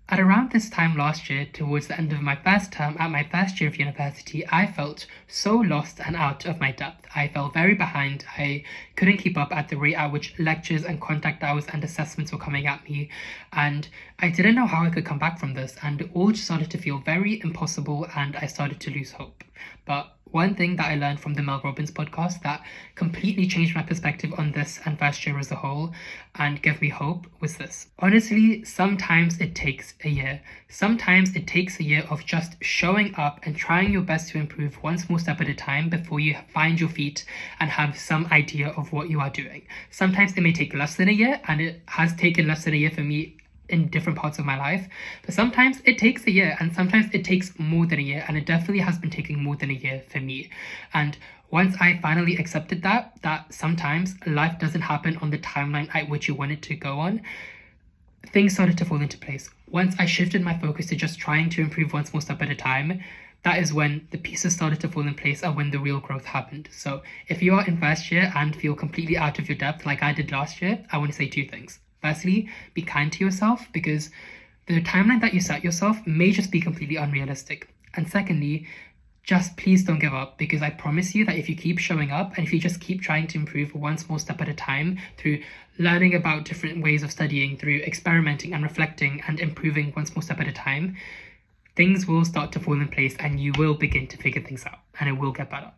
At around this time last year, towards the end of my first term at my first year of university, I felt so lost and out of my depth. I fell very behind. I couldn't keep up at the rate at which lectures and contact hours and assessments were coming at me, and I didn't know how I could come back from this, and it all just started to feel very impossible, and I started to lose hope. But one thing that I learned from the Mel Robbins podcast that completely changed my perspective on this and first year as a whole and gave me hope was this. Honestly, sometimes it takes a year. Sometimes it takes a year of just showing up and trying your best to improve one small step at a time before you find your feet and have some idea of what you are doing. Sometimes it may take less than a year, and it has taken less than a year for me in different parts of my life, but sometimes it takes a year, and sometimes it takes more than a year, and it definitely has been taking more than a year for me. And once I finally accepted that sometimes life doesn't happen on the timeline at which you want it to go on, things started to fall into place. Once I shifted my focus to just trying to improve one small step at a time, that is when the pieces started to fall in place and when the real growth happened. So if you are in first year and feel completely out of your depth like I did last year, I want to say two things. Firstly, be kind to yourself, because the timeline that you set yourself may just be completely unrealistic. And secondly, just please don't give up, because I promise you that if you keep showing up and if you just keep trying to improve one small step at a time through learning about different ways of studying, through experimenting and reflecting and improving one small step at a time, things will start to fall in place and you will begin to figure things out and it will get better.